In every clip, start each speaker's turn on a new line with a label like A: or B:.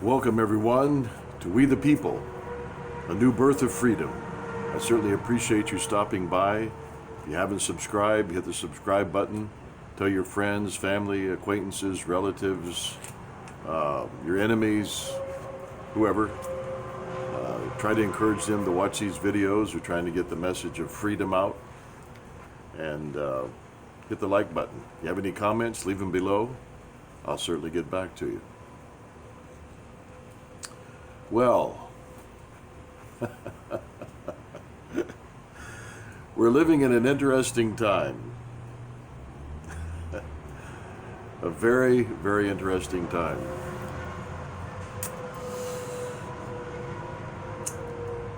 A: Welcome everyone to We the People, a new birth of freedom. I certainly appreciate you stopping by. If you haven't subscribed, hit the subscribe button. Tell your friends, family, acquaintances, relatives, your enemies, whoever. Try to encourage them to watch these videos. We're trying to get the message of freedom out. And hit the like button. If you have any comments, leave them below. I'll certainly get back to you. Well, we're living in an interesting time. A very, very interesting time.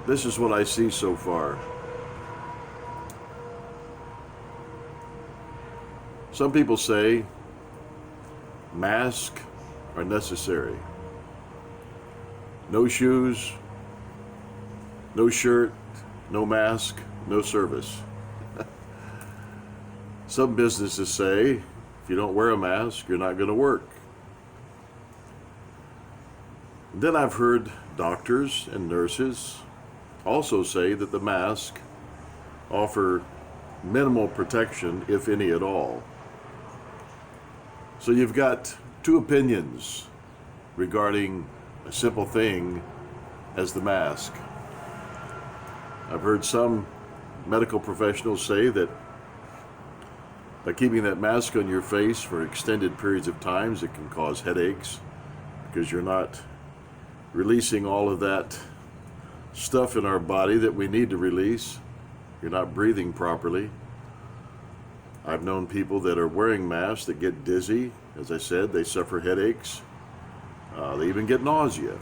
A: This is what I see so far. Some people say masks are necessary. No shoes, no shirt, no mask, no service. Some businesses say if you don't wear a mask, you're not going to work. Then I've heard doctors and nurses also say that the mask offer minimal protection, if any at all. So you've got two opinions regarding a simple thing as the mask. I've heard some medical professionals say that by keeping that mask on your face for extended periods of times, it can cause headaches because you're not releasing all of that stuff in our body that we need to release. You're not breathing properly. I've known people that are wearing masks that get dizzy. As I said, they suffer headaches. They even get nausea.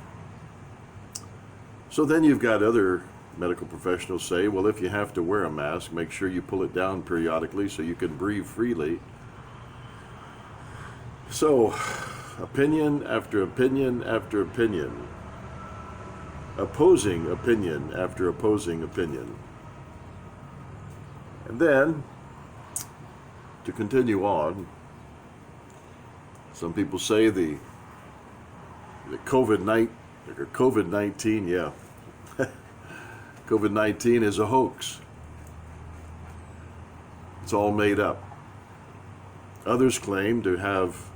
A: So then you've got other medical professionals say, well, if you have to wear a mask, make sure you pull it down periodically so you can breathe freely. So, opinion after opinion after opinion. Opposing opinion after opposing opinion. And then, to continue on, some people say the COVID-19, yeah, COVID-19 is a hoax. It's all made up. Others claim to have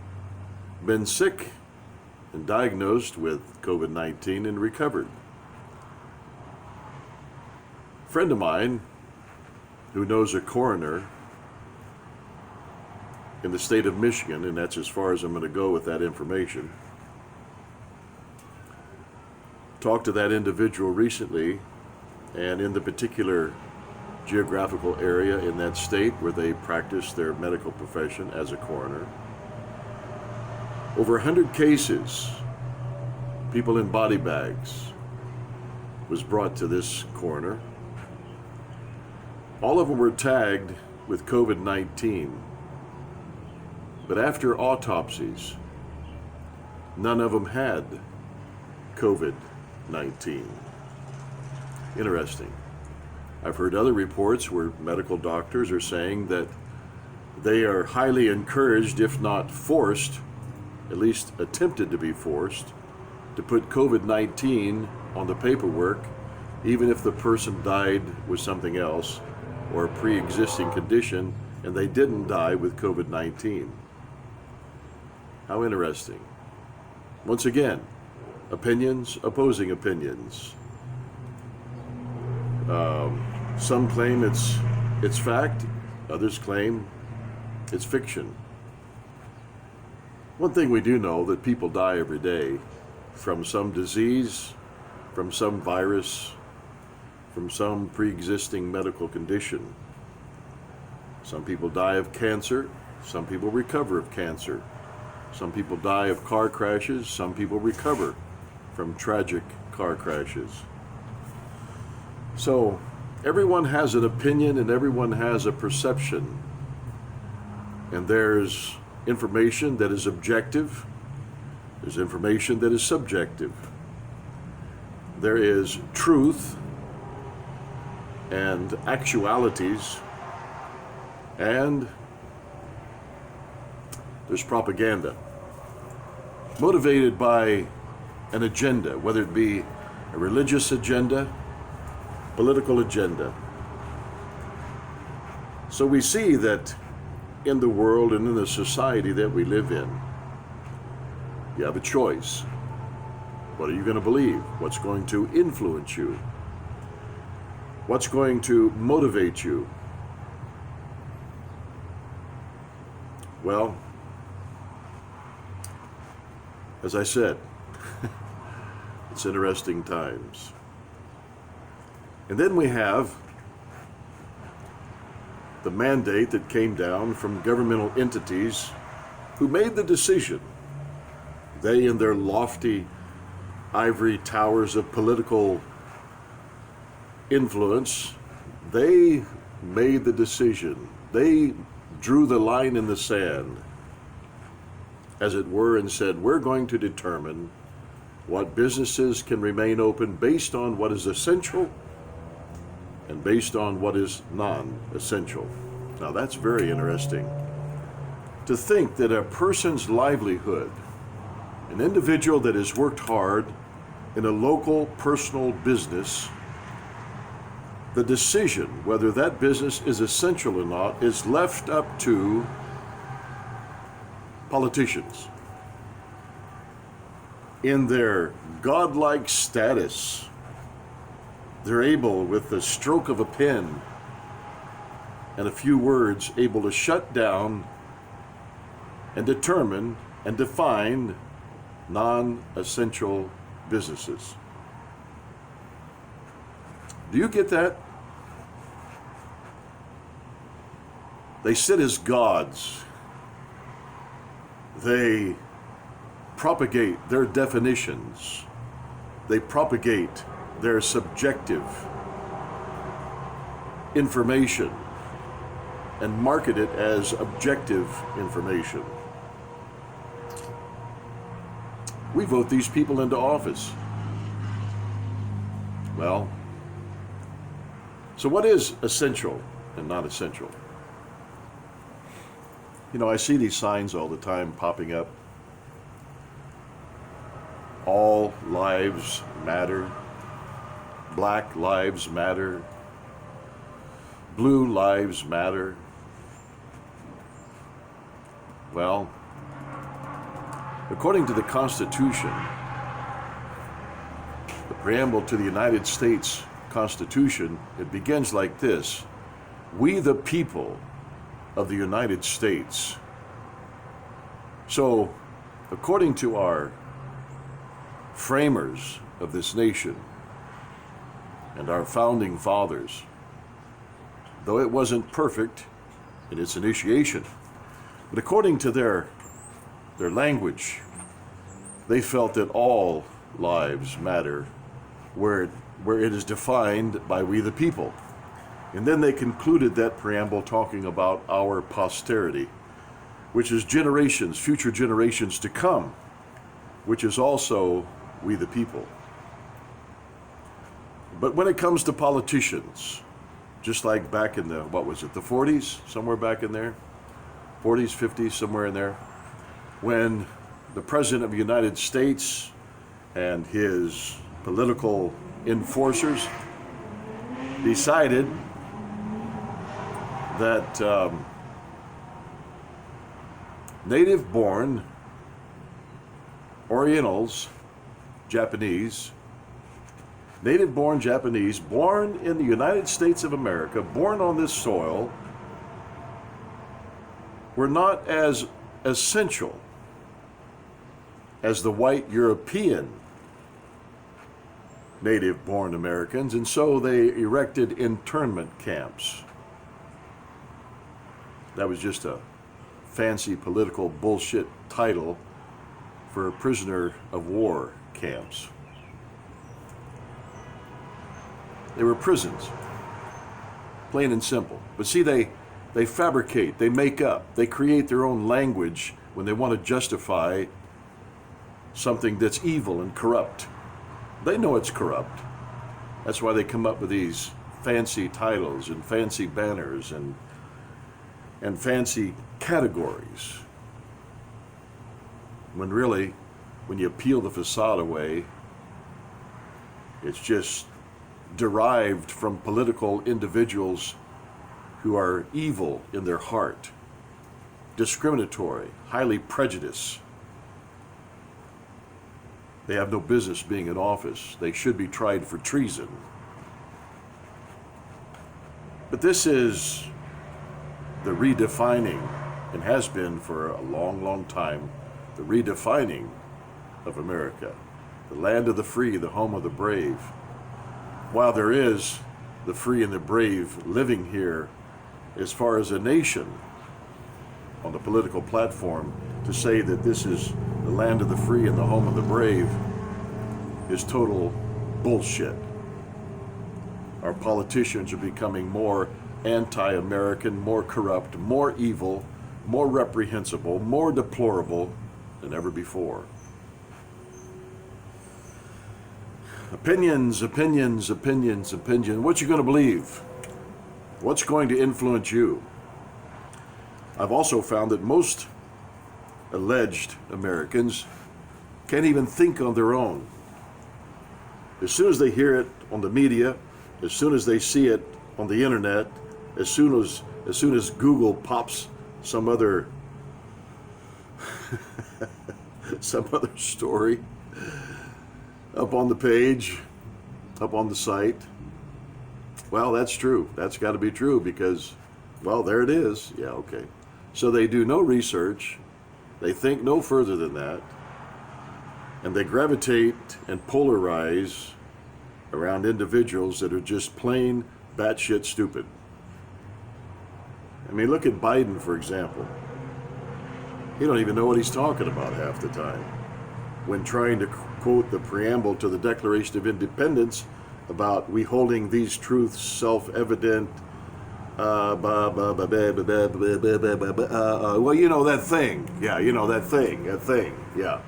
A: been sick and diagnosed with COVID-19 and recovered. A friend of mine who knows a coroner in the state of Michigan, and that's as far as I'm going to go with that information, talked to that individual recently, and in the particular geographical area in that state where they practice their medical profession as a coroner, over 100 cases, people in body bags, was brought to this coroner. All of them were tagged with COVID-19, but after autopsies, none of them had COVID-19. Interesting. I've heard other reports where medical doctors are saying that they are highly encouraged, if not forced, at least attempted to be forced, to put COVID-19 on the paperwork, even if the person died with something else or a pre-existing condition and they didn't die with COVID-19. How interesting. Once again, opinions opposing opinions. Some claim it's fact, others claim it's fiction. One thing we do know, that people die every day from some disease, from some virus, from some pre-existing medical condition. Some people die of cancer, some people recover of cancer. Some people die of car crashes, some people recover from tragic car crashes. So everyone has an opinion and everyone has a perception. And there's information that is objective, there's information that is subjective. There is truth and actualities, and there's propaganda. Motivated by an agenda, whether it be a religious agenda, political agenda. So we see that in the world and in the society that we live in, you have a choice. What are you going to believe? What's going to influence you? What's going to motivate you? Well, as I said, it's interesting times. And then we have the mandate that came down from governmental entities who made the decision. They, in their lofty ivory towers of political influence, they made the decision. They drew the line in the sand, as it were, and said, we're going to determine what businesses can remain open based on what is essential and based on what is non-essential. Now that's very interesting. To think that a person's livelihood, an individual that has worked hard in a local personal business, the decision whether that business is essential or not is left up to politicians. In their godlike status, they're able, with the stroke of a pen and a few words, able to shut down and determine and define non-essential businesses. Do you get that? They sit as gods. They propagate their definitions. They propagate their subjective information and market it as objective information. We vote these people into office. Well, so what is essential and not essential? You know, I see these signs all the time popping up. All lives matter. Black lives matter. Blue lives matter. Well, according to the Constitution, the preamble to the United States Constitution, it begins like this: we the people of the United States. So, according to our framers of this nation and our founding fathers, though it wasn't perfect in its initiation, but according to their language, they felt that all lives matter where it is defined by we the people. And then they concluded that preamble talking about our posterity, which is generations, future generations to come, which is also we the people. But when it comes to politicians, just like back in the, the 40s, somewhere back in there, 40s, 50s, somewhere in there, when the President of the United States and his political enforcers decided that native-born Orientals, Japanese, native-born Japanese, born in the United States of America, born on this soil, were not as essential as the white European native-born Americans, and so they erected internment camps. That was just a fancy political bullshit title for prisoner of war camps. They were prisons, plain and simple. But see, they fabricate, they make up, they create their own language when they want to justify something that's evil and corrupt. They know it's corrupt. That's why they come up with these fancy titles and fancy banners and fancy categories, when really when you peel the facade away, it's just derived from political individuals who are evil in their heart, discriminatory, highly prejudiced. They have no business being in office. They should be tried for treason. But this is the redefining, and has been for a long, long time, the redefining of America, the land of the free, the home of the brave. While there is the free and the brave living here, as far as a nation on the political platform, to say that this is the land of the free and the home of the brave is total bullshit. Our politicians are becoming more anti-American, more corrupt, more evil, more reprehensible, more deplorable than ever before. Opinions, opinions, opinions, opinions. What you going to believe? What's going to influence you? I've also found that most alleged Americans can't even think on their own. As soon as they hear it on the media, as soon as they see it on the internet, as soon as Google pops some other some other story up on the page, up on the site, well, that's true. That's got to be true because, well, there it is. Yeah, okay. So they do no research. They think no further than that. And they gravitate and polarize around individuals that are just plain batshit stupid. I mean, look at Biden, for example. He don't even know what he's talking about half the time when trying to quote the preamble to the Declaration of Independence about we holding these truths self-evident, well, you know that thing. Yeah, you know that thing. Yeah.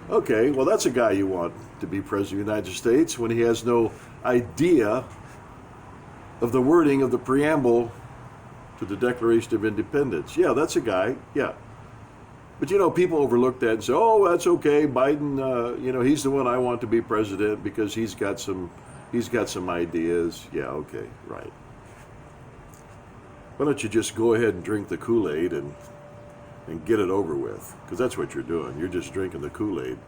A: Okay, well, that's a guy you want to be President of the United States when he has no idea of the wording of the preamble to the Declaration of Independence. Yeah, that's a guy. Yeah. But, you know, people overlook that and say, oh, that's okay. Biden, you know, he's the one I want to be president because he's got some ideas. Yeah, okay, right. Why don't you just go ahead and drink the Kool-Aid and get it over with? Because that's what you're doing. You're just drinking the Kool-Aid.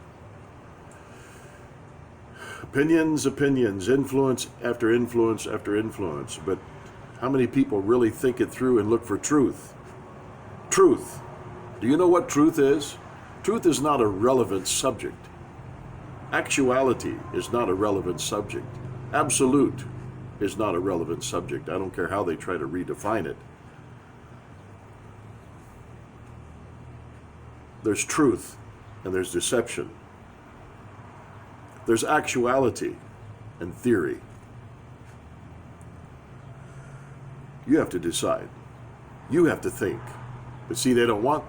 A: Opinions, opinions, influence after influence after influence. But how many people really think it through and look for truth? Truth. Do you know what truth is? Truth is not a relevant subject. Actuality is not a relevant subject. Absolute is not a relevant subject. I don't care how they try to redefine it. There's truth and there's deception. There's actuality and theory. You have to decide. You have to think. But see, they don't want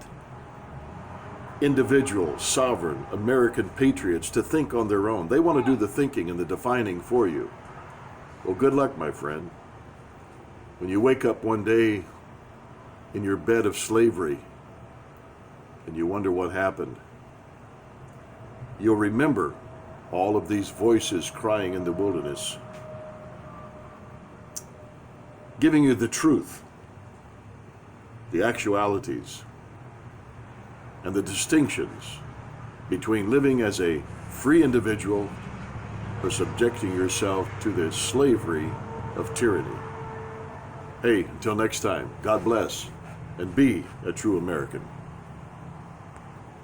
A: individual, sovereign, American patriots to think on their own. They want to do the thinking and the defining for you. Well, good luck, my friend. When you wake up one day in your bed of slavery and you wonder what happened, you'll remember all of these voices crying in the wilderness, giving you the truth, the actualities, and the distinctions between living as a free individual or subjecting yourself to the slavery of tyranny. Hey, until next time, God bless, and be a true American.